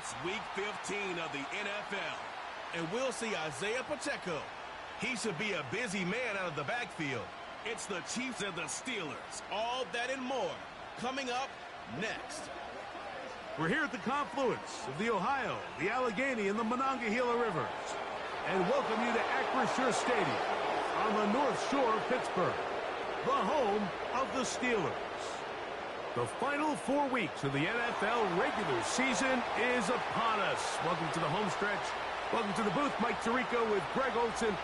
It's Week 15 of the NFL, and we'll see Isaiah Pacheco. He should be a busy man out of the backfield. It's the Chiefs and the Steelers. All that and more coming up next. We're here at the confluence of the Ohio, the Allegheny, and the Monongahela Rivers, and welcome you to Acrisure Stadium on the North Shore of Pittsburgh, the home of the Steelers. The final 4 weeks of the NFL regular season is upon us. Welcome to the home stretch. Welcome to the booth. Mike Tirico with Greg Olson.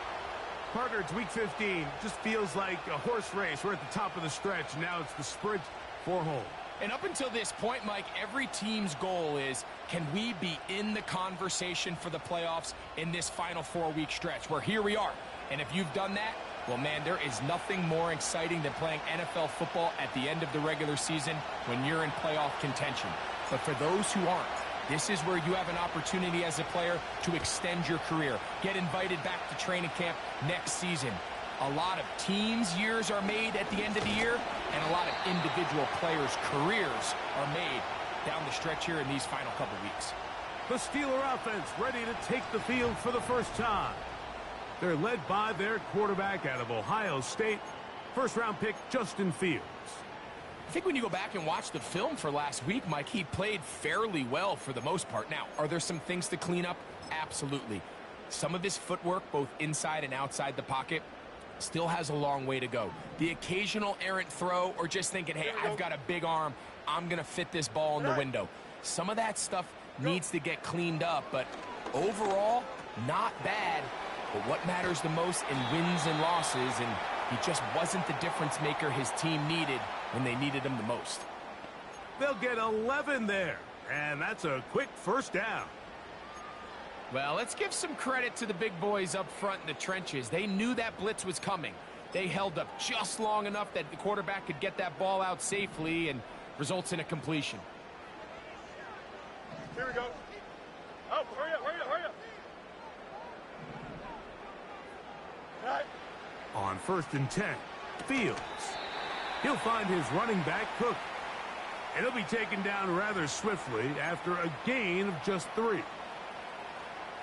Partner, it's Week 15. Just feels like a horse race. We're at the top of the stretch. Now it's the sprint for home. And up until this point, Mike, every team's goal is, can we be in the conversation for the playoffs in this final 4-week stretch? Where here we are. And if you've done that, well, man, there is nothing more exciting than playing NFL football at the end of the regular season when you're in playoff contention. But for those who aren't, this is where you have an opportunity as a player to extend your career, get invited back to training camp next season. A lot of teams' years are made at the end of the year, and a lot of individual players' careers are made down the stretch here in these final couple weeks. The Steeler offense ready to take the field for the first time. They're led by their quarterback out of Ohio State, first-round pick Justin Fields. I think when you go back and watch the film for last week, Mike, he played fairly well for the most part. Now, are there some things to clean up? Absolutely. Some of his footwork, both inside and outside the pocket, still has a long way to go. The occasional errant throw or just thinking, hey, I've got a big arm, I'm going to fit this ball in the window. Some of that stuff needs to get cleaned up, but overall, not bad. But what matters the most in wins and losses, and he just wasn't the difference maker his team needed when they needed him the most. They'll get 11 there, and that's a quick first down. Well, let's give some credit to the big boys up front in the trenches. They knew that blitz was coming. They held up just long enough that the quarterback could get that ball out safely and results in a completion. Here we go. Oh, hurry up, hurry up, hurry up. Right. On 1st and 10, Fields. He'll find his running back, Cook. And he'll be taken down rather swiftly after a gain of just 3.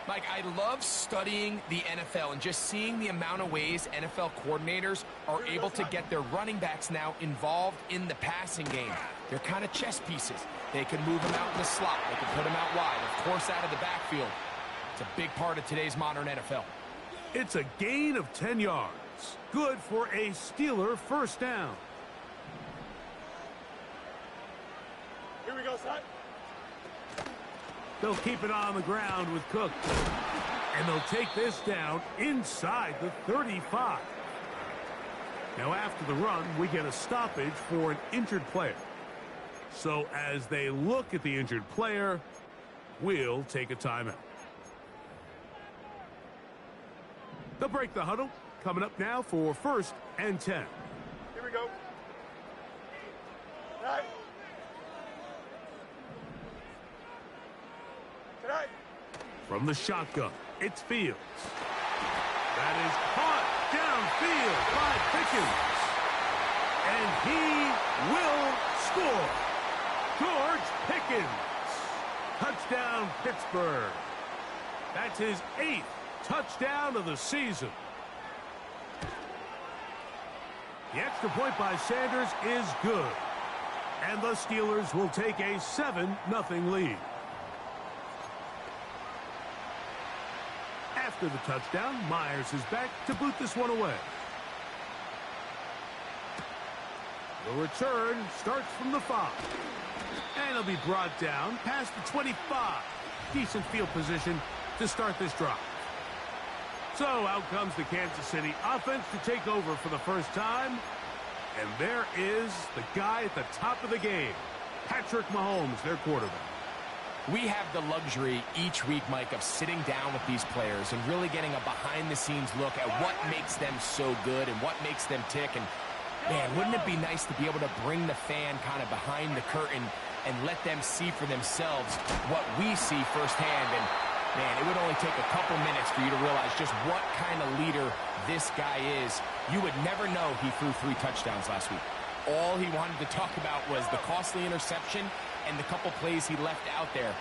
Mike, I love studying the NFL and just seeing the amount of ways NFL coordinators are able to get their running backs now involved in the passing game. They're kind of chess pieces. They can move them out in the slot. They can put them out wide, of course, out of the backfield. It's a big part of today's modern NFL. It's a gain of 10 yards. Good for a Steeler first down. Here we go, son. They'll keep it on the ground with Cook. And they'll take this down inside the 35. Now after the run, we get a stoppage for an injured player. So as they look at the injured player, we'll take a timeout. They'll break the huddle. Coming up now for 1st and 10. Here we go. Right. Tonight. From the shotgun, it's Fields. That is caught downfield by Pickens. And he will score. George Pickens. Touchdown, Pittsburgh. That's his 8th touchdown of the season. The extra point by Sanders is good. And the Steelers will take a 7-0 lead. After the touchdown, Myers is back to boot this one away. The return starts from the 5. And it'll be brought down past the 25. Decent field position to start this drive. So out comes the Kansas City offense to take over for the first time. And there is the guy at the top of the game, Patrick Mahomes, their quarterback. We have the luxury each week, Mike, of sitting down with these players and really getting a behind-the-scenes look at what makes them so good and what makes them tick. And, man, wouldn't it be nice to be able to bring the fan kind of behind the curtain and let them see for themselves what we see firsthand. And, man, it would only take a couple minutes for you to realize just what kind of leader this guy is. You would never know he threw 3 touchdowns last week. All he wanted to talk about was the costly interception and the couple plays he left out there.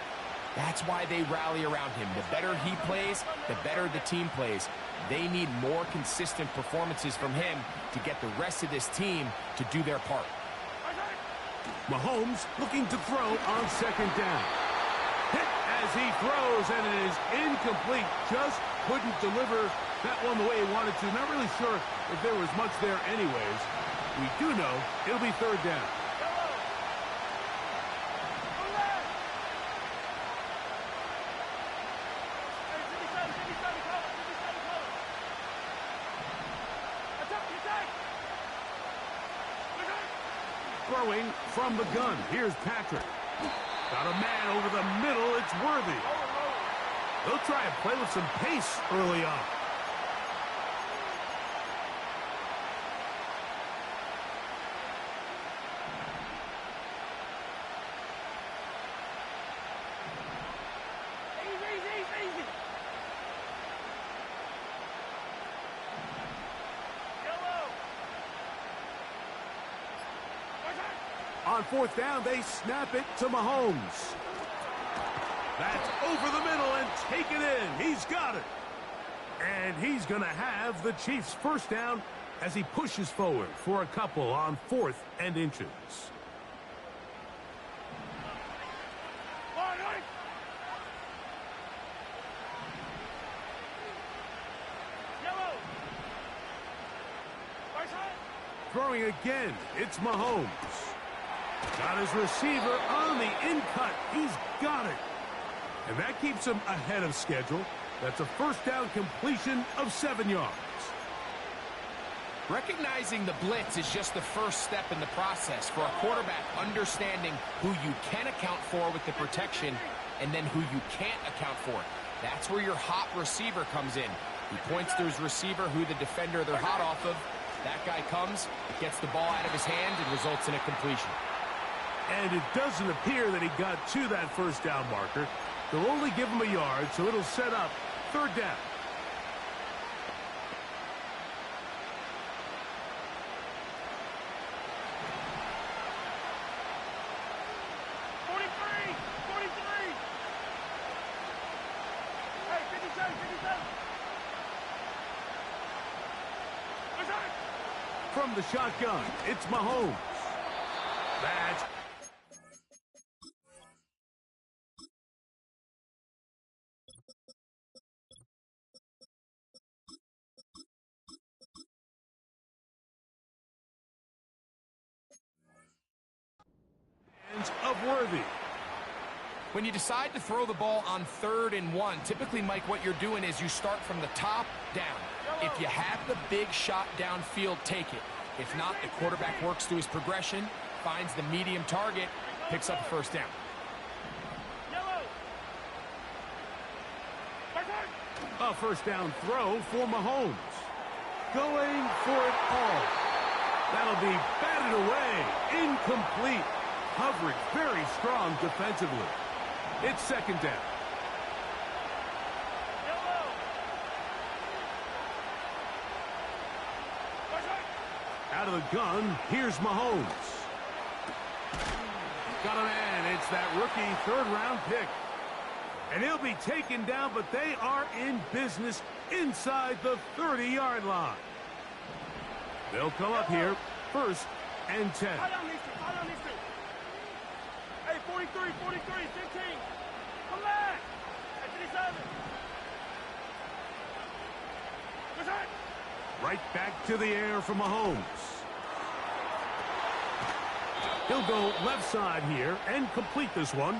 That's why they rally around him. The better he plays, the better the team plays. They need more consistent performances from him to get the rest of this team to do their part. Mahomes looking to throw on second down. Hit as he throws, and it is incomplete. Just couldn't deliver that one the way he wanted to. Not really sure if there was much there anyways. We do know it'll be third down. Throwing from the gun. Here's Patrick. Got a man over the middle. It's Worthy. They'll try and play with some pace early on. On fourth down, they snap it to Mahomes. That's over the middle and take it in. He's got it. And he's going to have the Chiefs' first down as he pushes forward for a couple on 4th and inches. Throwing again, it's Mahomes. Got his receiver on the in-cut. He's got it. And that keeps him ahead of schedule. That's a first down completion of 7 yards. Recognizing the blitz is just the first step in the process for a quarterback, understanding who you can account for with the protection and then who you can't account for. That's where your hot receiver comes in. He points to his receiver who the defender they're hot off of. That guy comes, gets the ball out of his hand, and results in a completion. And it doesn't appear that he got to that first down marker. They'll only give him a yard, so it'll set up third down. From the shotgun, it's Mahomes. That's of Worthy. When you decide to throw the ball on 3rd and 1, typically, Mike, what you're doing is you start from the top down. If you have the big shot downfield, take it. If not, the quarterback works through his progression, finds the medium target, picks up a first down. A first down throw for Mahomes. Going for it all. That'll be batted away. Incomplete. Coverage very strong defensively. It's second down. Out of the gun, here's Mahomes. Got a man. It's that rookie third-round pick. And he'll be taken down, but they are in business inside the 30-yard line. They'll come up here, 1st and 10. Hey, 43, 43, 15. Come back. Hey, 57. What's that? Right back to the air for Mahomes. He'll go left side here and complete this one.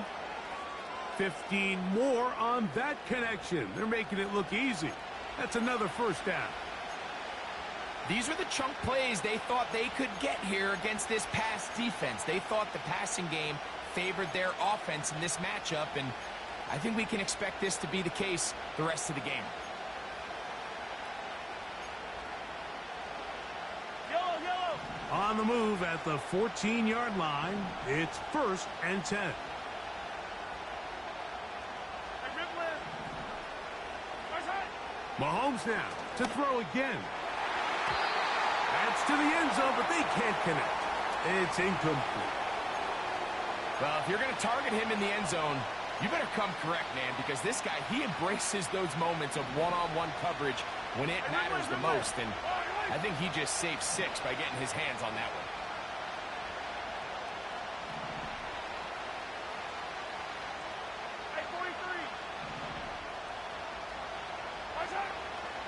15 more on that connection. They're making it look easy. That's another first down. These are the chunk plays they thought they could get here against this pass defense. They thought the passing game favored their offense in this matchup, and I think we can expect this to be the case the rest of the game. On the move at the 14-yard line, it's 1st and 10. Mahomes now to throw again. That's to the end zone, but they can't connect. It's incomplete. Well, if you're going to target him in the end zone, You better come correct, man, because this guy, he embraces those moments of one-on-one coverage when it matters the most, and I think he just saved 6 by getting his hands on that one.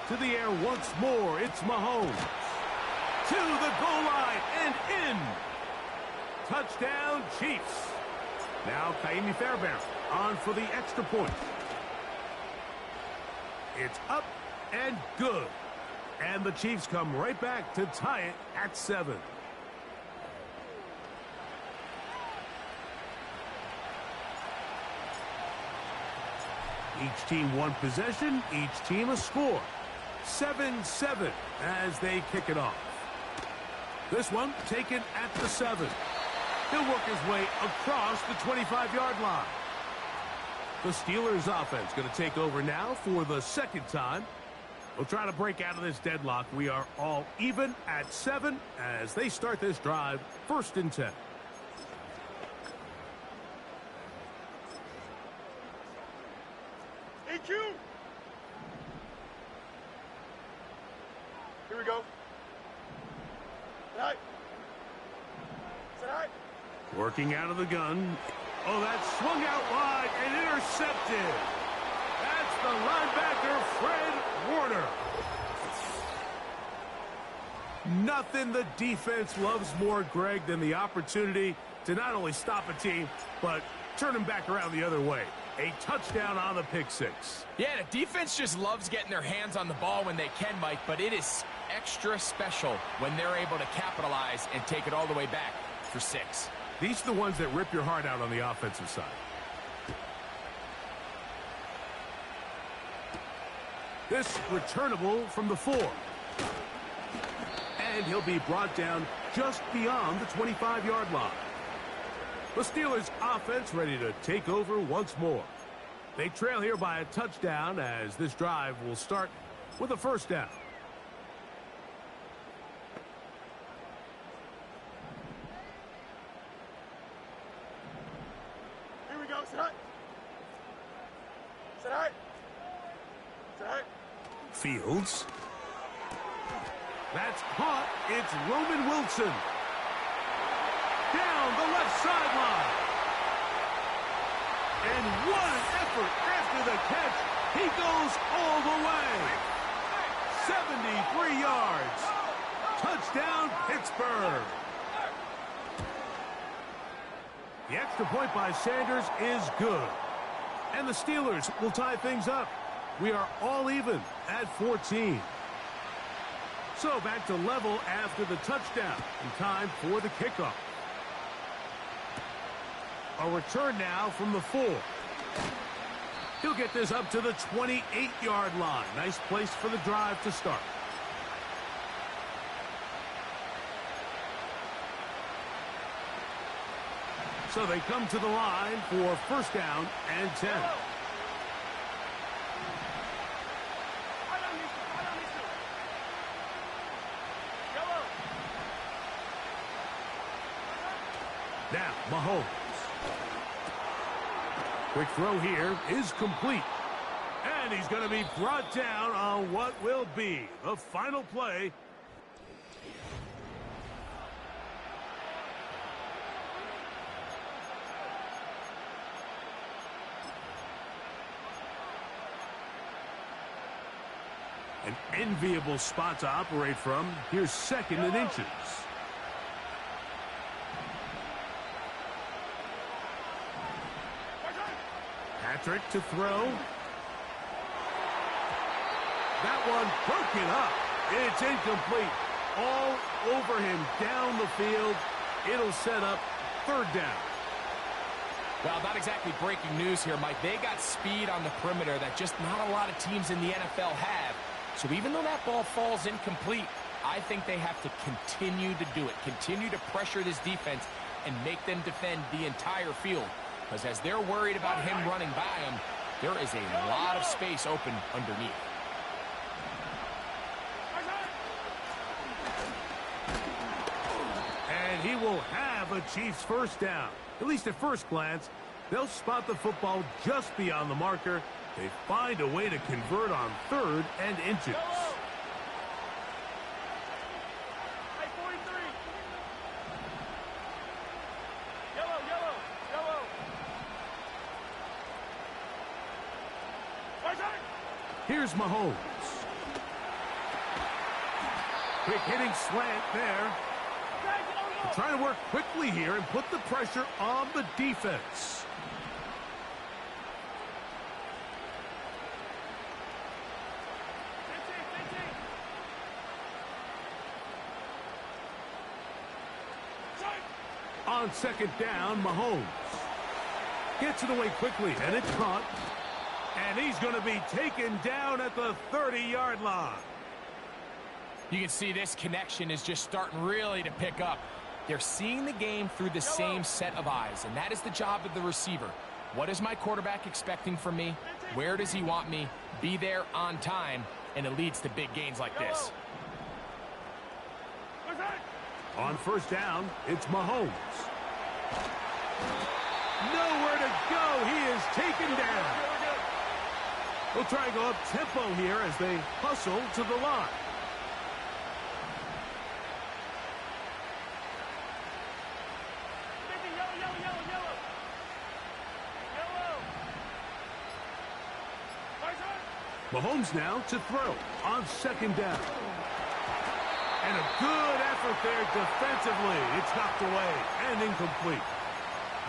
To the air once more, it's Mahomes. To the goal line and in. Touchdown, Chiefs. Now Kaimi Fairbairn on for the extra point. It's up and good. And the Chiefs come right back to tie it at 7. Each team one possession, each team a score. 7-7 as they kick it off. This one taken at the 7. He'll work his way across the 25-yard line. The Steelers offense going to take over now for the second time. We'll try to break out of this deadlock. We are all even at 7 as they start this drive, 1st and 10. AQ! Here we go. Sit high. Sit high. Working out of the gun. Oh, that swung out wide and intercepted. That's the linebacker, Fred Warner. Nothing the defense loves more, Greg, than the opportunity to not only stop a team, but turn them back around the other way. A touchdown on the pick 6. Yeah, the defense just loves getting their hands on the ball when they can, Mike, but it is extra special when they're able to capitalize and take it all the way back for 6. These are the ones that rip your heart out on the offensive side. This returnable from the 4. And he'll be brought down just beyond the 25-yard line. The Steelers offense ready to take over once more. They trail here by a touchdown as this drive will start with a 1st down. Here we go. Sit high. Sit high. Sit high. Fields. That's caught. It's Roman Wilson. Down the left sideline. And what an effort after the catch. He goes all the way. 73 yards. Touchdown, Pittsburgh. The extra point by Sanders is good. And the Steelers will tie things up. We are all even at 14. So back to level after the touchdown. And time for the kickoff. A return now from the 4. He'll get this up to the 28-yard line. Nice place for the drive to start. So they come to the line for 1st down and 10. Now, Mahomes. Quick throw here is complete. And he's going to be brought down on what will be the final play. An enviable spot to operate from. Here's 2nd and inches. Patrick to throw. That one broken up. It's incomplete. All over him down the field. It'll set up 3rd down. Well, not exactly breaking news here, Mike. They got speed on the perimeter that just not a lot of teams in the NFL have. So even though that ball falls incomplete, I think they have to continue to do it. Continue to pressure this defense and make them defend the entire field. Because as they're worried about him running by them, there is a lot of space open underneath. And he will have a Chiefs 1st down. At least at first glance, They'll spot the football just beyond the marker. They find a way to convert on 3rd and inches. Hey, 43. Yellow, yellow, yellow. Right side. Here's Mahomes. Quick hitting slant there. Trying to work quickly here and put the pressure on the defense. On 2nd down, Mahomes gets it away quickly, and it's caught. And he's going to be taken down at the 30-yard line. You can see this connection is just starting really to pick up. They're seeing the game through the same set of eyes, and that is the job of the receiver. What is my quarterback expecting from me? Where does he want me? Be there on time, and it leads to big gains like this. On 1st down, it's Mahomes. Nowhere to go. He is taken down. They'll try and go up tempo here as they hustle to the line. Mahomes now to throw on 2nd down. And a good effort there defensively. It's knocked away and incomplete.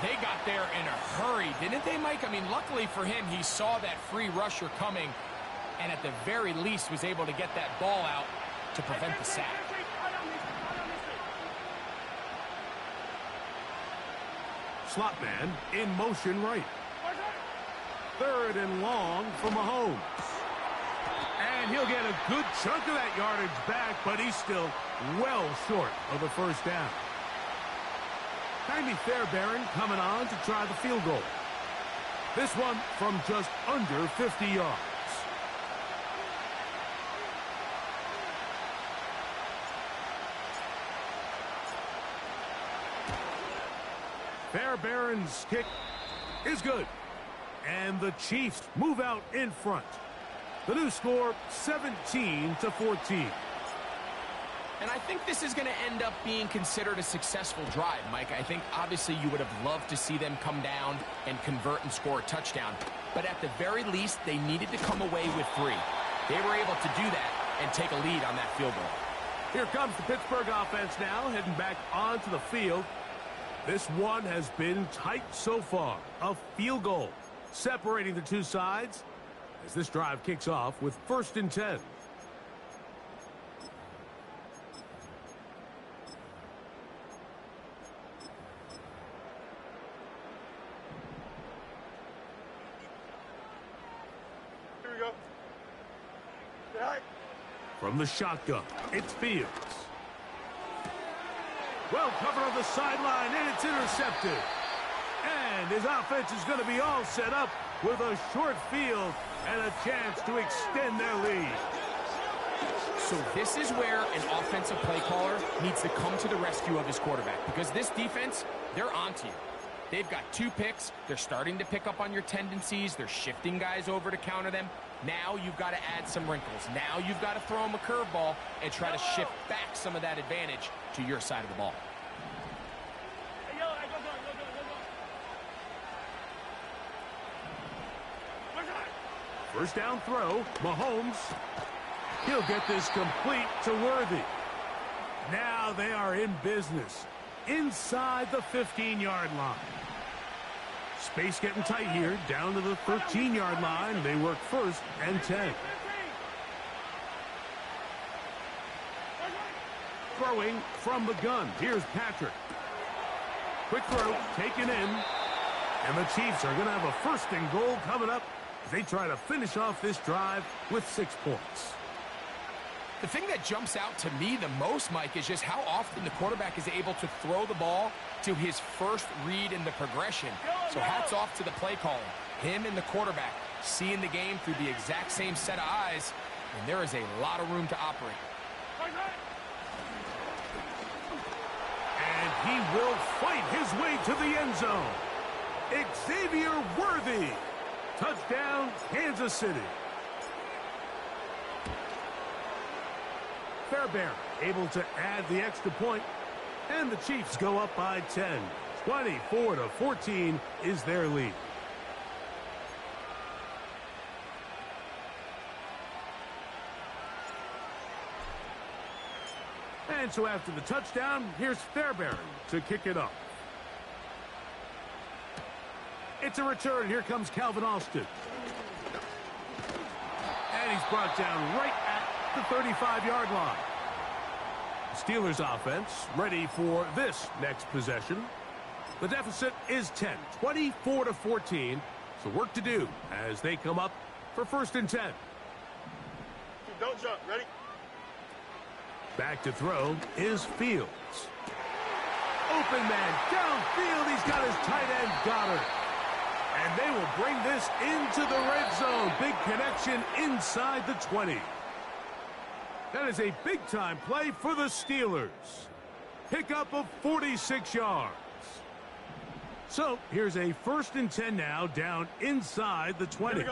They got there in a hurry, didn't they, Mike? I mean, luckily for him, he saw that free rusher coming and at the very least was able to get that ball out to prevent the sack. Slot man in motion right. 3rd and long for Mahomes. And he'll get a good chunk of that yardage back, but he's still well short of the 1st down. Kindly Fairbairn coming on to try the field goal. This one from just under 50 yards. Fairbairn's kick is good. And the Chiefs move out in front. The new score, 17-14. And I think this is going to end up being considered a successful drive, Mike. I think obviously you would have loved to see them come down and convert and score a touchdown. But at the very least, they needed to come away with 3. They were able to do that and take a lead on that field goal. Here comes the Pittsburgh offense now, heading back onto the field. This one has been tight so far. A field goal separating the two sides as this drive kicks off with 1st and 10. Here we go. From the shotgun, it's Fields. Well covered on the sideline, and it's intercepted. And his offense is going to be all set up with a short field and a chance to extend their lead. So this is where an offensive play caller needs to come to the rescue of his quarterback, because this defense, they're onto you. They've got 2 picks. They're starting to pick up on your tendencies. They're shifting guys over to counter them. Now you've got to add some wrinkles. Now you've got to throw them a curveball and try to shift back some of that advantage to your side of the ball. First down throw, Mahomes. He'll get this complete to Worthy. Now they are in business inside the 15-yard line. Space getting tight here, down to the 13-yard line. They work 1st and 10. Throwing from the gun. Here's Patrick. Quick throw, taken in. And the Chiefs are going to have a 1st and goal coming up as they try to finish off this drive with 6 points. The thing that jumps out to me the most, Mike, is just how often the quarterback is able to throw the ball to his first read in the progression. So hats off to the play caller. Him and the quarterback seeing the game through the exact same set of eyes, and there is a lot of room to operate. And he will fight his way to the end zone. Xavier Worthy. Touchdown, Kansas City. Fairbairn able to add the extra point, and the Chiefs go up by 10. 24-14 is their lead. And so after the touchdown, here's Fairbairn to kick it up. It's a return. Here comes Calvin Austin. And he's brought down right at the 35-yard line. Steelers offense ready for this next possession. The deficit is 10, 24-14. So work to do as they come up for 1st and 10. Don't jump. Ready? Back to throw is Fields. Open man downfield. He's got his tight end Goddard. And they will bring this into the red zone. Big connection inside the 20. That is a big-time play for the Steelers. Pickup of 46 yards. So here's a 1st and 10 now down inside the 20.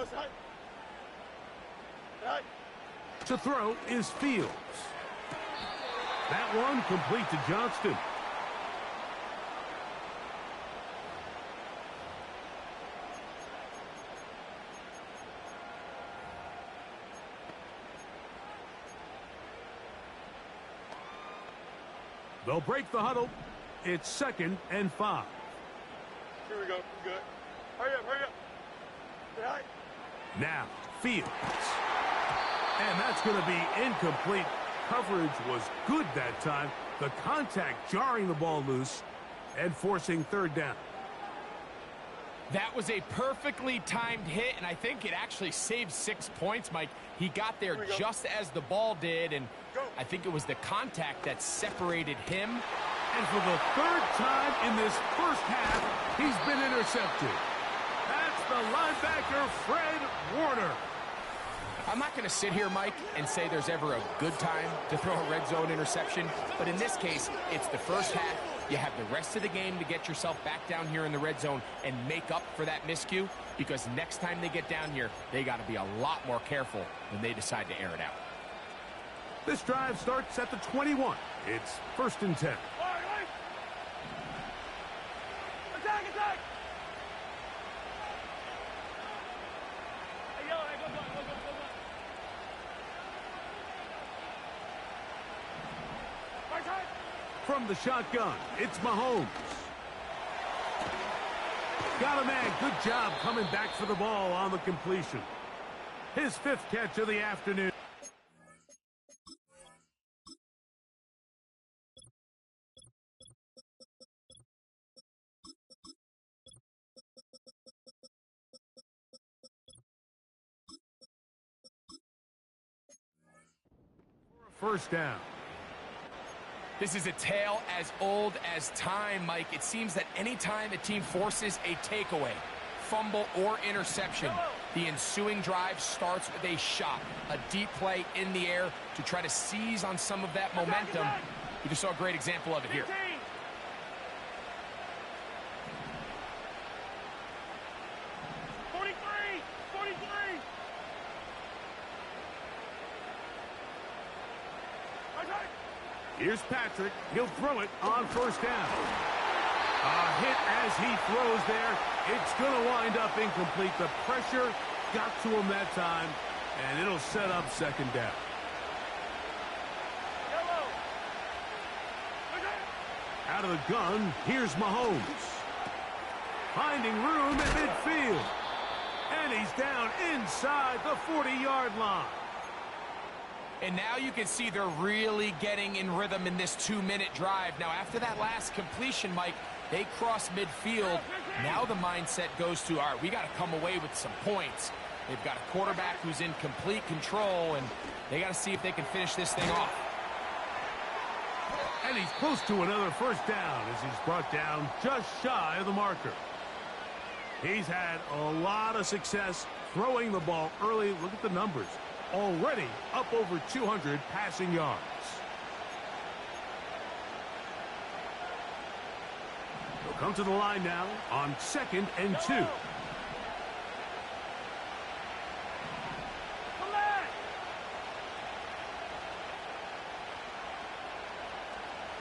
To throw is Fields. That one complete to Johnston. They'll break the huddle. It's 2nd and 5. Here we go. We're good. Hurry up, hurry up. Right. Now, Fields. And that's going to be incomplete. Coverage was good that time. The contact jarring the ball loose and forcing 3rd down. That was a perfectly timed hit, and I think it actually saved 6 points, Mike. He got there just as the ball did, and I think it was the contact that separated him. And for the 3rd time in this first half, he's been intercepted. That's the linebacker, Fred Warner. I'm not going to sit here, Mike, and say there's ever a good time to throw a red zone interception, but in this case, it's the first half. You have the rest of the game to get yourself back down here in the red zone and make up for that miscue, because next time they get down here, they got to be a lot more careful when they decide to air it out. This drive starts at the 21. It's 1st and 10. Attack, attack! Hey, yo, hey, go. Right side. From the shotgun, it's Mahomes. Got a man. Good job coming back for the ball on the completion. His 5th catch of the afternoon. First down. This is a tale as old as time, Mike. It seems that anytime a team forces a takeaway, fumble, or interception, the ensuing drive starts with a shot, a deep play in the air to try to seize on some of that momentum. You just saw a great example of it here. 43! Here's Patrick. He'll throw it on 1st down. A hit as he throws there. It's going to wind up incomplete. The pressure got to him that time, and it'll set up 2nd down. Out of the gun, here's Mahomes. Finding room in midfield. And he's down inside the 40-yard line. And now you can see they're really getting in rhythm in this 2-minute drive. Now, after that last completion, Mike, they cross midfield. Now the mindset goes to, all right, we got to come away with some points. They've got a quarterback who's in complete control, and they got to see if they can finish this thing off. And he's close to another 1st down as he's brought down just shy of the marker. He's had a lot of success throwing the ball early. Look at the numbers. Already up over 200 passing yards. come to the line now on 2nd and 2. Come back.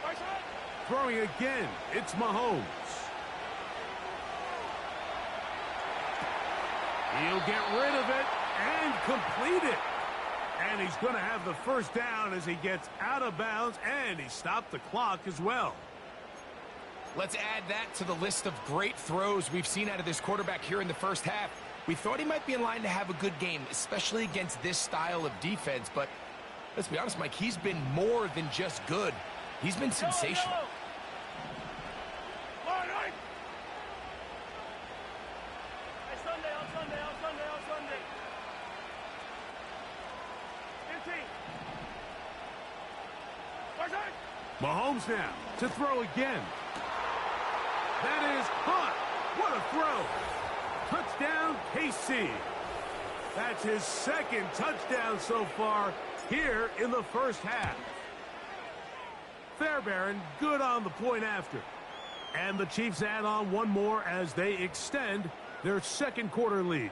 Right side. Throwing again, it's Mahomes. He'll get rid of it and complete it. And he's going to have the first down as he gets out of bounds, and he stopped the clock as well. Let's add that to the list of great throws we've seen out of this quarterback here in the first half. We thought he might be in line to have a good game, especially against this style of defense. But let's be honest, Mike, he's been more than just good. He's been sensational. Mahomes now to throw again. That is caught. What a throw. Touchdown, KC. That's his second touchdown so far here in the first half. Fairbairn good on the point after. And the Chiefs add on one more as they extend their second quarter lead.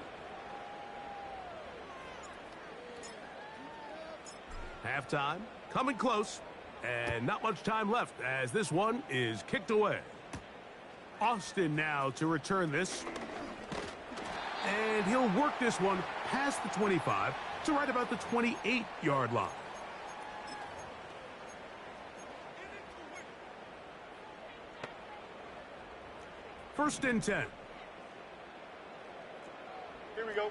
Halftime coming close. And not much time left as this one is kicked away. Austin now to return this. And he'll work this one past the 25 to right about the 28-yard line. First and 10. Here we go.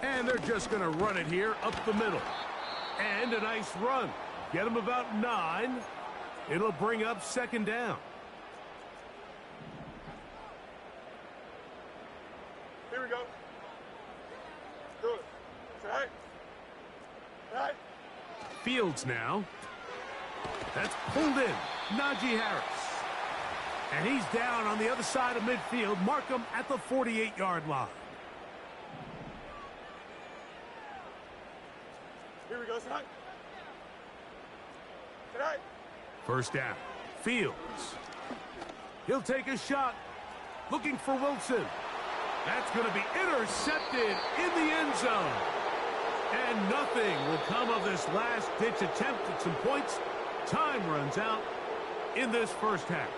And they're just going to run it here up the middle. And a nice run. Get him about 9. It'll bring up second down. Here we go. Do it. Right. Right. Fields now. That's pulled in. Najee Harris. And he's down on the other side of midfield. Mark him at the 48-yard line. Here we go, son. Tonight. First down. Fields. He'll take a shot. Looking for Wilson. That's going to be intercepted in the end zone. And nothing will come of this last-ditch attempt at some points. Time runs out in this first half.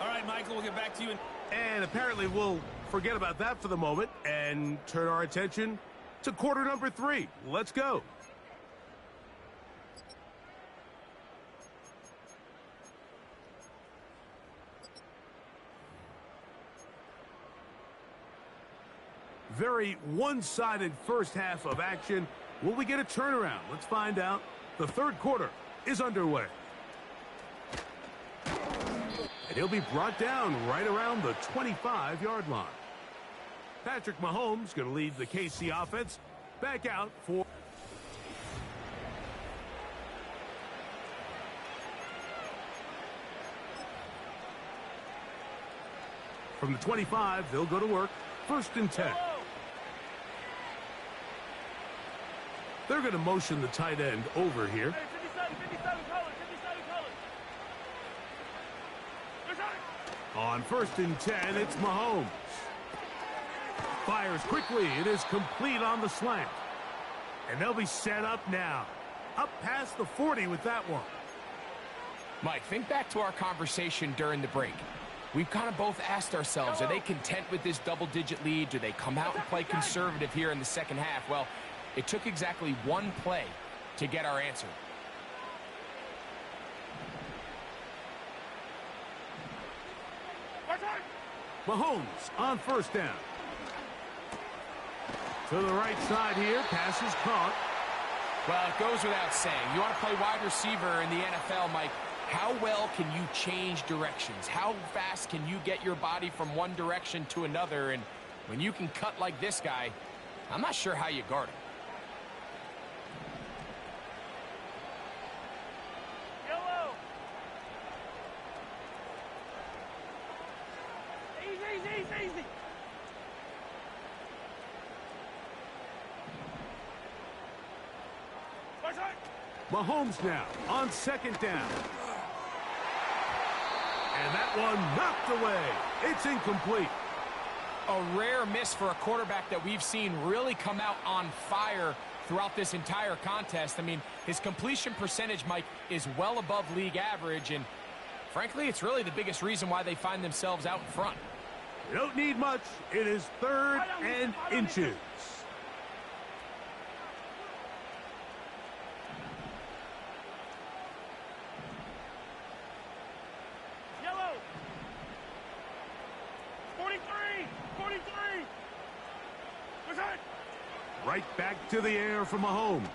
All right, Michael, we'll get back to you. And apparently we'll forget about that for the moment and turn our attention to quarter number 3. Let's go. Very one-sided first half of action. Will we get a turnaround? Let's find out. The third quarter is underway. And he'll be brought down right around the 25-yard line. Patrick Mahomes going to lead the KC offense back out for... From the 25, they'll go to work. First and 10. They're going to motion the tight end over here. 57 colors. On first and 10, it's Mahomes. Fires quickly. It is complete on the slant. And they'll be set up now. Up past the 40 with that one. Mike, think back to our conversation during the break. We've kind of both asked ourselves, are they content with this double-digit lead? Do they come out and play conservative here in the second half? Well, it took exactly one play to get our answer. Mahomes on first down. To the right side here. Pass is caught. Well, it goes without saying. You want to play wide receiver in the NFL, Mike. How well can you change directions? How fast can you get your body from one direction to another? And when you can cut like this guy, I'm not sure how you guard him. Yellow. Easy. Mahomes now on second down. And that one knocked away. It's incomplete. A rare miss for a quarterback that we've seen really come out on fire throughout this entire contest. I mean, his completion percentage, Mike, is well above league average, and frankly, it's really the biggest reason why they find themselves out in front. You don't need much. It is 3rd and inches. Yellow. 43. 43. What's that? Right back to the air from Mahomes.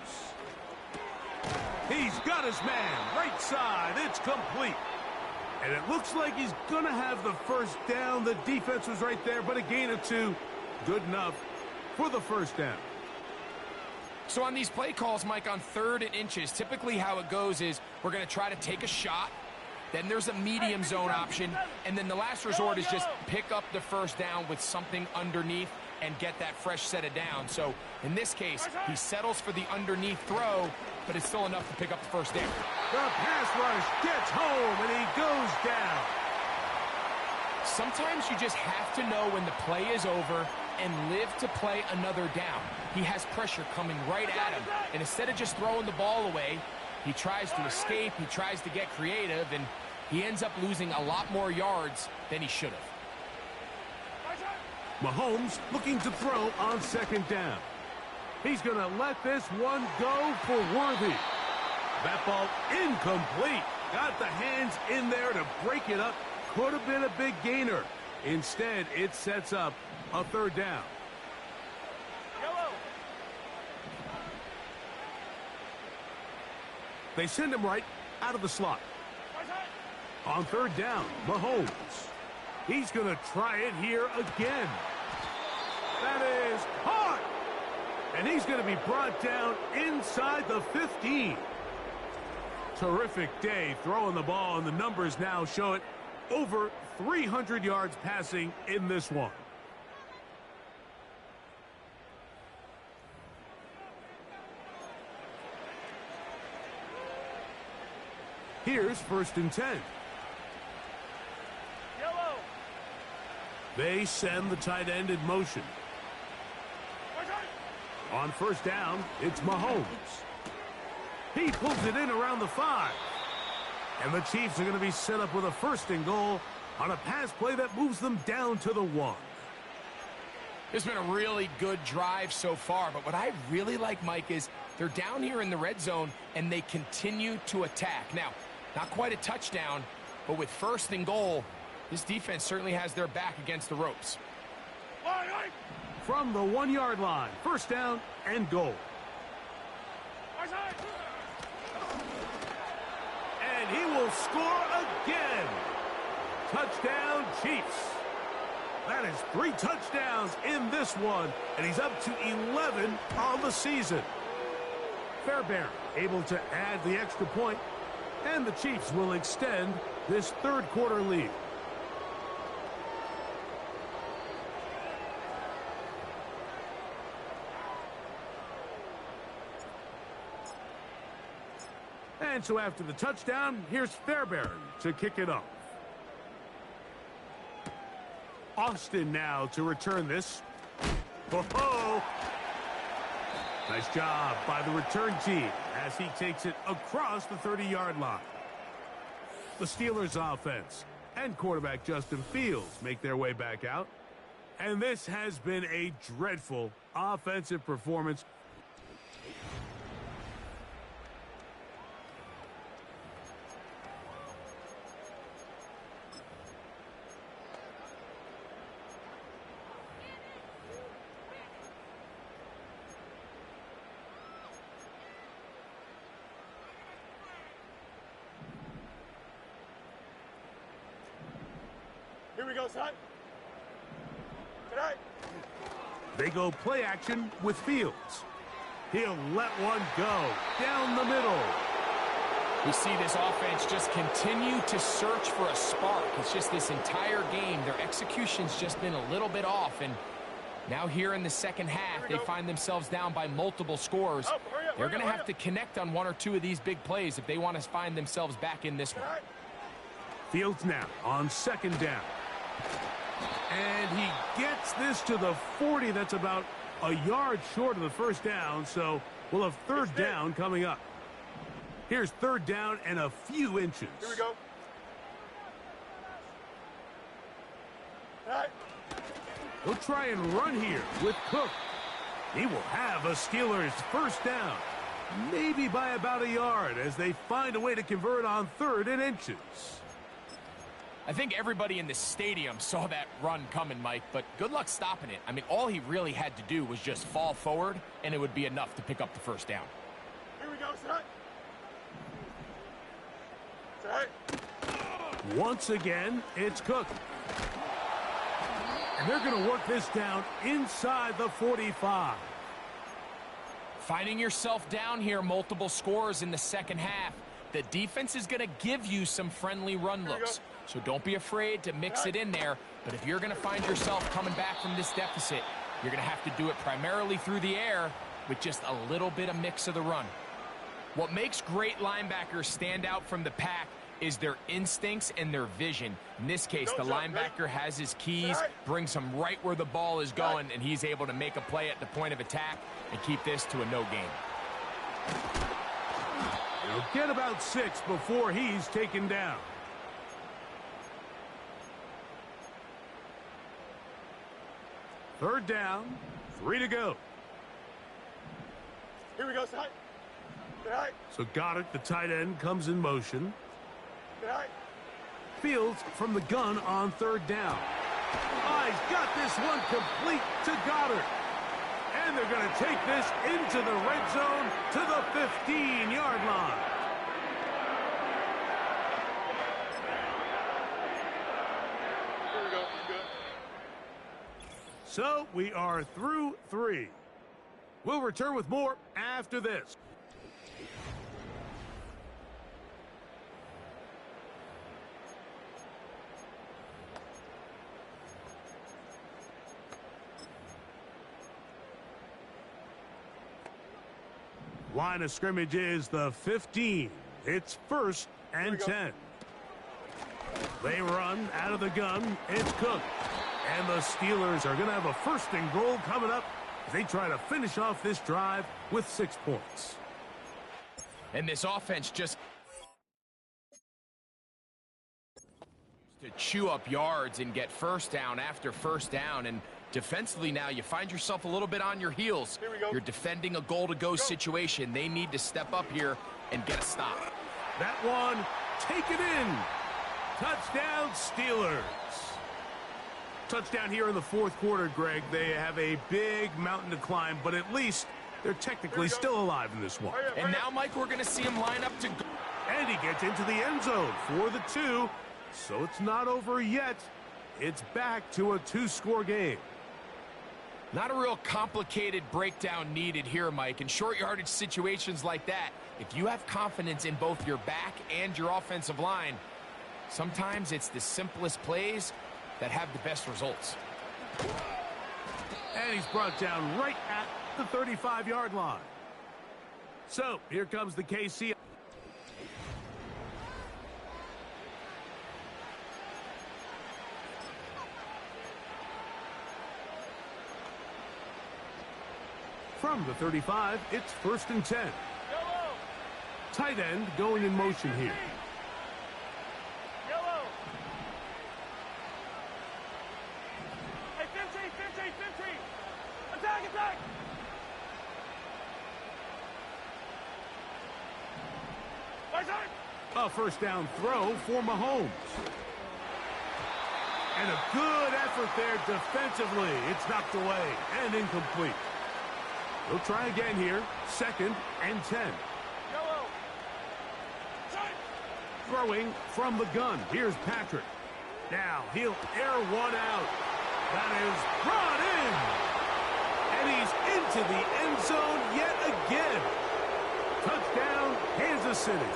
He's got his man. Right side. It's complete. And it looks like he's going to have the first down. The defense was right there, but a gain of 2. Good enough for the first down. So on these play calls, Mike, on 3rd and inches, typically how it goes is we're going to try to take a shot. Then there's a medium zone option. And then the last resort is just pick up the first down with something underneath and get that fresh set of down. So in this case, he settles for the underneath throw, but it's still enough to pick up the first down. The pass rush gets home, and he goes down. Sometimes you just have to know when the play is over and live to play another down. He has pressure coming right at him, and instead of just throwing the ball away, he tries to escape, he tries to get creative, and he ends up losing a lot more yards than he should have. Mahomes looking to throw on 2nd down. He's going to let this one go for Worthy. That ball incomplete. Got the hands in there to break it up. Could have been a big gainer. Instead, it sets up a 3rd down. Yellow. They send him right out of the slot. On 3rd down, Mahomes. He's going to try it here again. That is caught. And he's going to be brought down inside the 15. Terrific day throwing the ball, and the numbers now show it. Over 300 yards passing in this one. Here's 1st and 10. Yellow. They send the tight end in motion. On 1st down, it's Mahomes. He pulls it in around the 5. And the Chiefs are going to be set up with a 1st and goal on a pass play that moves them down to the 1. It's been a really good drive so far, but what I really like, Mike, is they're down here in the red zone, and they continue to attack. Now, not quite a touchdown, but with 1st and goal, this defense certainly has their back against the ropes. From the 1-yard line, 1st down and goal. And he will score again. Touchdown, Chiefs. That is 3 touchdowns in this one, and he's up to 11 on the season. Fairbairn able to add the extra point, and the Chiefs will extend this 3rd quarter lead. And so after the touchdown, here's Fairbairn to kick it off. Austin now to return this. Whoa! Nice job by the return team as he takes it across the 30-yard line. The Steelers offense and quarterback Justin Fields make their way back out. And this has been a dreadful offensive performance. Here we go, son. Tonight. They go play action with Fields. He'll let one go down the middle. We see this offense just continue to search for a spark. It's just this entire game, their execution's just been a little bit off. And now here in the second half, they find themselves down by multiple scores. They're going to have to connect on 1 or 2 of these big plays if they want to find themselves back in this one. Fields now on second down. And he gets this to the 40. That's about a yard short of the first down, so we'll have third down coming up. Here's third down and a few inches. Here we go. All right. He'll try and run here with Cook. He will have a Steelers first down, maybe by about a yard as they find a way to convert on third and inches. I think everybody in the stadium saw that run coming, Mike, but good luck stopping it. I mean, all he really had to do was just fall forward, and it would be enough to pick up the first down. Here we go, set. Set. Once again, it's Cook. And they're going to work this down inside the 45. Finding yourself down here, multiple scores in the second half. The defense is going to give you some friendly run looks. So don't be afraid to mix it in there. But if you're going to find yourself coming back from this deficit, you're going to have to do it primarily through the air with just a little bit of mix of the run. What makes great linebackers stand out from the pack is their instincts and their vision. In this case, the linebacker has his keys, brings him right where the ball is going, and he's able to make a play at the point of attack and keep this to a no gain. He'll get about 6 before he's taken down. Third down, 3 to go. Here we go, set. Set. So Goddard, the tight end, comes in motion. Set. Fields from the gun on third down. Oh, he's got this one complete to Goddard. And they're going to take this into the red zone to the 15-yard line. Here we go. Good. So we are through 3. We'll return with more after this. Line of scrimmage is the 15. It's first and 10. They run out of the gun. It's Cook. And the Steelers are going to have a first and goal coming up as they try to finish off this drive with 6 points. And this offense just to chew up yards and get first down after first down. And defensively now, you find yourself a little bit on your heels. Here we go. You're defending a goal-to-go situation. They need to step up here and get a stop. That one, take it in. Touchdown, Steelers. Touchdown here in the fourth quarter, Greg. They have a big mountain to climb, but at least they're technically still alive in this one. And now, Mike, we're going to see him line up to go. And he gets into the end zone for the 2. So it's not over yet. It's back to a 2-score game. Not a real complicated breakdown needed here, Mike. In short yardage situations like that, if you have confidence in both your back and your offensive line, sometimes it's the simplest plays that have the best results. And he's brought down right at the 35-yard line. So here comes the KC. From the 35, it's first and 10. Yellow. Tight end going in motion here. Yellow. Hey, 15. Attack. Right side. A first down throw for Mahomes. And a good effort there defensively. It's knocked away and incomplete. He'll try again here. Second and 10. Yellow. Side. Throwing from the gun. Here's Patrick. Now he'll air one out. That is brought in. And he's into the end zone yet again. Touchdown, Kansas City.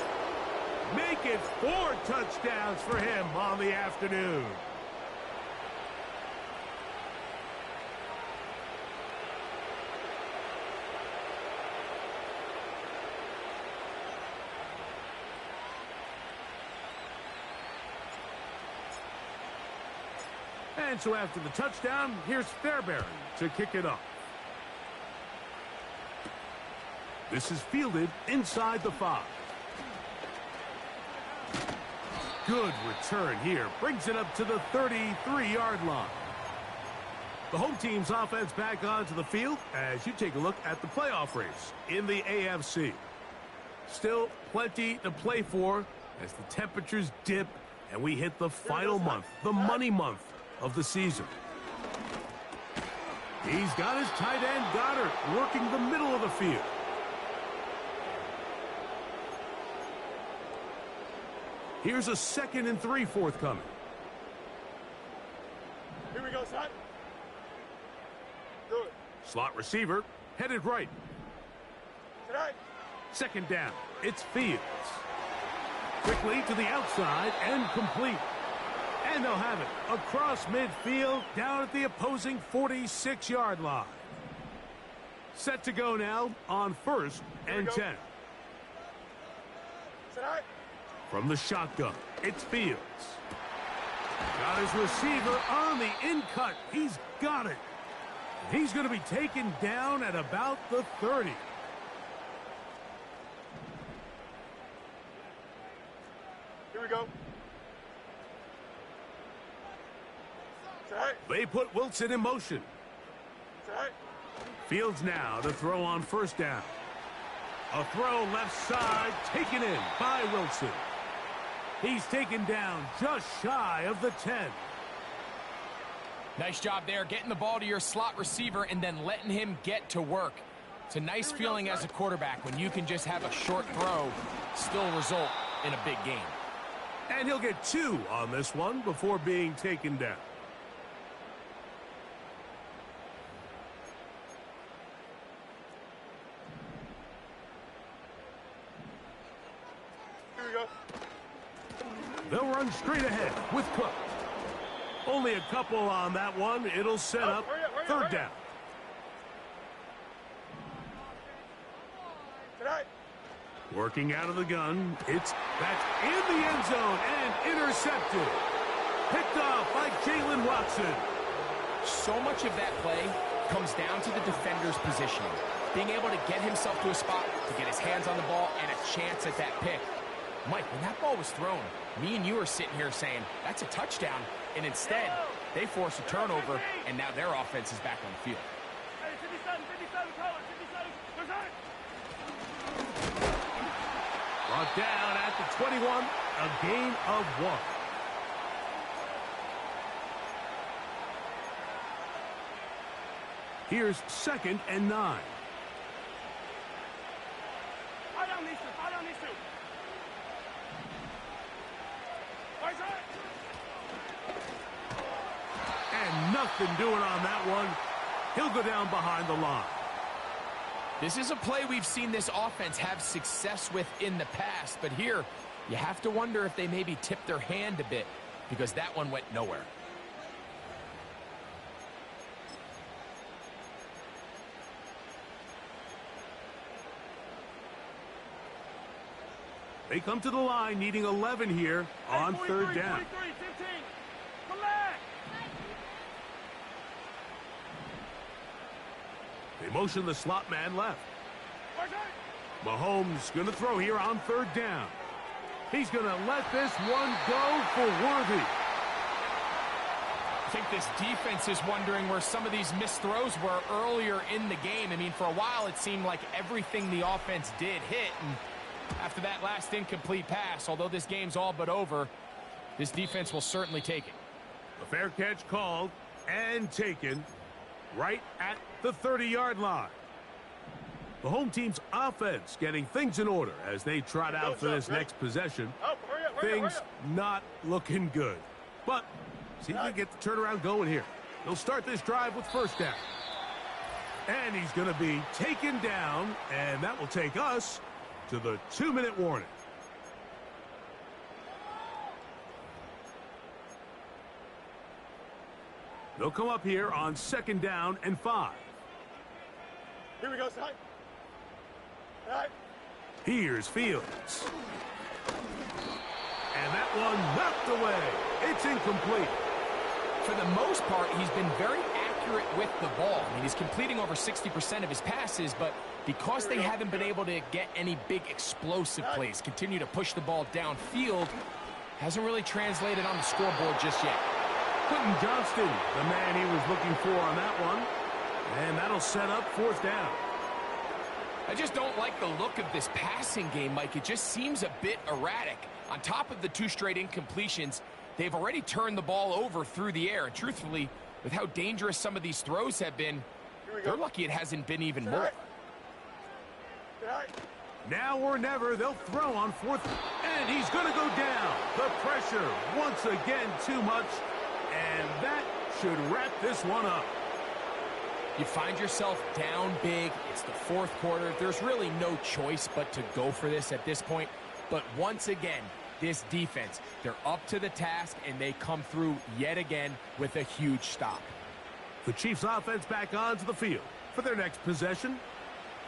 Make it 4 touchdowns for him on the afternoon. And so after the touchdown, here's Fairbairn to kick it off. This is fielded inside the 5. Good return here. Brings it up to the 33-yard line. The home team's offense back onto the field as you take a look at the playoff race in the AFC. Still plenty to play for as the temperatures dip and we hit the final month, the money month of the season. He's got his tight end, Goddard, working the middle of the field. Here's a 2nd and 3 forthcoming. Here we go, son. Do it. Slot receiver headed right. Tonight. 2nd down. It's Fields. Quickly to the outside and complete. And they'll have it across midfield down at the opposing 46-yard line. Set to go now on 1st and 10. Tonight. From the shotgun, it's Fields. Got his receiver on the in-cut. He's got it. He's going to be taken down at about the 30. Here we go. Tonight. They put Wilson in motion. Tonight. Fields now to throw on 1st down. A throw left side, taken in by Wilson. He's taken down just shy of the 10. Nice job there, getting the ball to your slot receiver and then letting him get to work. It's a nice feeling as a quarterback when you can just have a short throw, still result in a big game. And he'll get 2 on this one before being taken down. Here we go. They'll run straight ahead with Cook. Only a couple on that one. It'll set up 3rd down. Tonight. Working out of the gun. That's in the end zone and intercepted. Picked off by Jalen Watson. So much of that play comes down to the defender's positioning. Being able to get himself to a spot, to get his hands on the ball, and a chance at that pick. Mike, when that ball was thrown, me and you are sitting here saying, that's a touchdown. And instead, they force a turnover, and now their offense is back on the field. Hey, 57, 57, call it, 57. There's on it. Brought down at the 21, a gain of 1. Here's 2nd and 9. Fight on these two, fight on these two. Fight right. And nothing doing on that one. He'll go down behind the line. This is a play we've seen this offense have success with in the past, but here you have to wonder if they maybe tipped their hand a bit because that one went nowhere. They come to the line needing 11 here on 3rd down. 43, 15. Come back. They motion the slot man left. Fight right. Mahomes going to throw here on 3rd down. He's going to let this one go for Worthy. I think this defense is wondering where some of these missed throws were earlier in the game. I mean, for a while it seemed like everything the offense did hit, and after that last incomplete pass, although this game's all but over, this defense will certainly take it. A fair catch called and taken right at the 30-yard line. The home team's offense getting things in order as they trot out for this next possession. Things not looking good. But see if we can get the turnaround going here. They'll start this drive with 1st down. And he's going to be taken down, and that will take us to the 2-minute warning. They'll come up here on 2nd down and 5. Here we go, side. Right. Here's Fields. And that one knocked away. It's incomplete. For the most part, he's been very accurate with the ball. I mean, he's completing over 60% of his passes, but because they haven't been able to get any big explosive plays, continue to push the ball downfield, hasn't really translated on the scoreboard just yet. Quentin Johnston, the man he was looking for on that one. And that'll set up fourth down. I just don't like the look of this passing game, Mike. It just seems a bit erratic. On top of the 2 straight incompletions, they've already turned the ball over through the air. And truthfully, with how dangerous some of these throws have been, they're lucky it hasn't been even more. Now or never, they'll throw on fourth. And he's going to go down. The pressure, once again, too much. And that should wrap this one up. You find yourself down big. It's the fourth quarter. There's really no choice but to go for this at this point. But once again, this defense, they're up to the task, and they come through yet again with a huge stop. The Chiefs offense back onto the field for their next possession.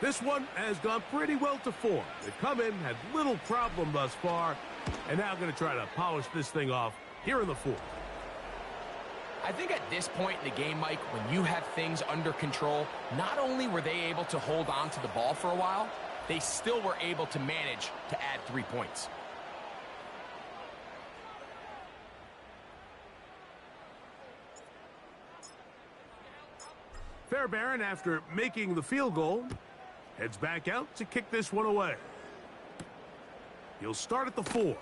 This one has gone pretty well to form. They've come in, had little problem thus far, and now going to try to polish this thing off here in the fourth. I think at this point in the game, Mike, when you have things under control, not only were they able to hold on to the ball for a while, they still were able to manage to add 3 points. Fairbairn, after making the field goal, heads back out to kick this one away. He'll start at the 4.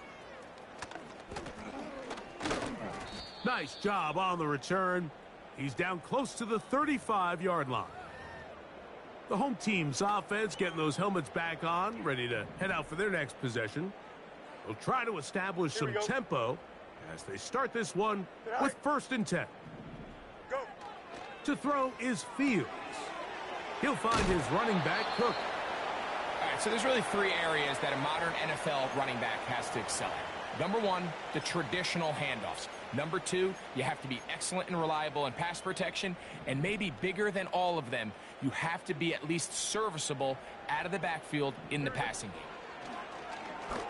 Nice job on the return. He's down close to the 35-yard line. The home team's offense getting those helmets back on, ready to head out for their next possession. They'll try to establish some tempo as they start this one with 1st and 10. Go. To throw is Fields. He'll find his running back, Cook. All right, so there's really 3 areas that a modern NFL running back has to excel at. Number 1, the traditional handoffs. Number 2, you have to be excellent and reliable in pass protection. And maybe bigger than all of them, you have to be at least serviceable out of the backfield in the passing game.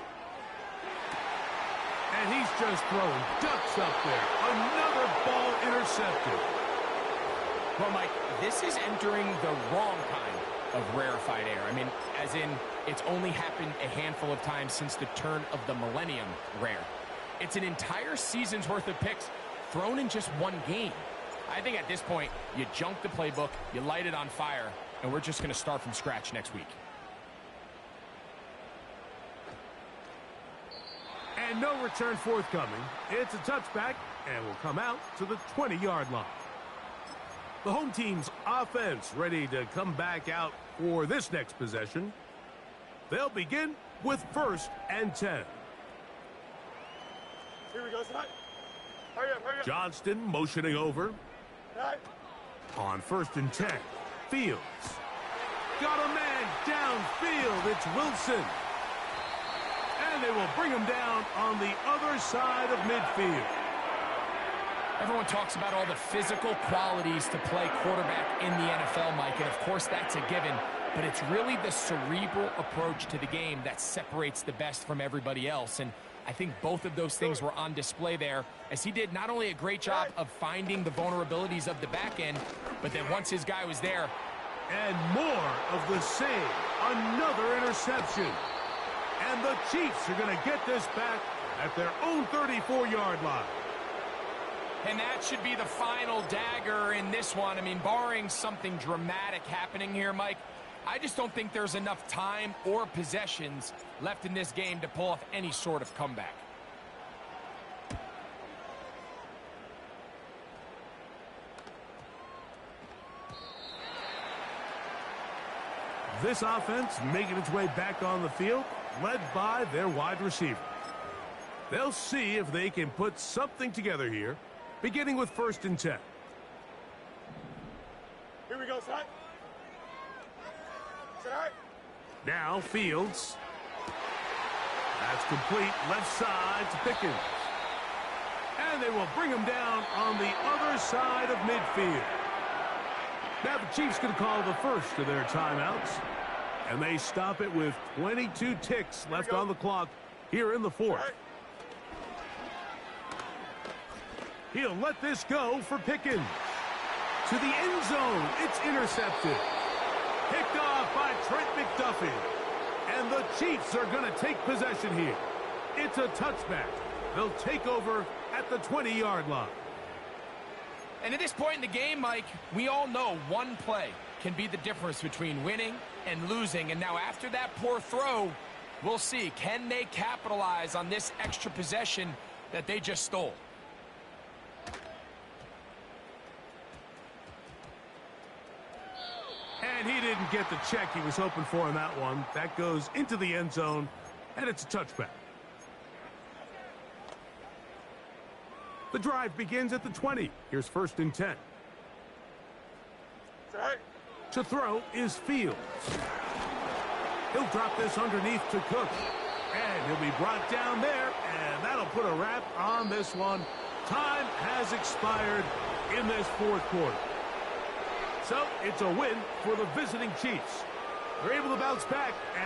And he's just throwing ducks up there. Another ball intercepted. Well, Mike, this is entering the wrong kind of rarefied air. I mean, as in, it's only happened a handful of times since the turn of the millennium rare. It's an entire season's worth of picks thrown in just one game. I think at this point, you junk the playbook, you light it on fire, and we're just going to start from scratch next week. And no return forthcoming. It's a touchback and will come out to the 20-yard line. The home team's offense ready to come back out for this next possession. They'll begin with 1st and 10. Here we go, tonight. Hurry up, hurry up. Johnston motioning over. Right. On 1st and 10, Fields. Got a man downfield. It's Wilson. And they will bring him down on the other side of midfield. Everyone talks about all the physical qualities to play quarterback in the NFL, Mike, and of course that's a given, but it's really the cerebral approach to the game that separates the best from everybody else, and I think both of those things were on display there, as he did not only a great job of finding the vulnerabilities of the back end, but then once his guy was there. And more of the same. Another interception. And the Chiefs are going to get this back at their own 34-yard line. And that should be the final dagger in this one. I mean, barring something dramatic happening here, Mike, I just don't think there's enough time or possessions left in this game to pull off any sort of comeback. This offense making its way back on the field, led by their wide receiver. They'll see if they can put something together here, beginning with 1st and 10. Here we go, son. Now Fields. That's complete, left side to Pickens. And they will bring him down on the other side of midfield. Now the Chiefs going to call the first of their timeouts. And they stop it with 22 ticks left on the clock here in the fourth. He'll let this go for Pickens. To the end zone. It's intercepted. Picked off by Trent McDuffie. And the Chiefs are going to take possession here. It's a touchback. They'll take over at the 20-yard line. And at this point in the game, Mike, we all know one play can be the difference between winning and losing. And now after that poor throw, we'll see, can they capitalize on this extra possession that they just stole? And he didn't get the check he was hoping for in that one. That goes into the end zone, and it's a touchback. The drive begins at the 20. Here's 1st and 10. To throw is Fields. He'll drop this underneath to Cook. And he'll be brought down there, and that'll put a wrap on this one. Time has expired in this 4th quarter. So it's a win for the visiting Chiefs. They're able to bounce back after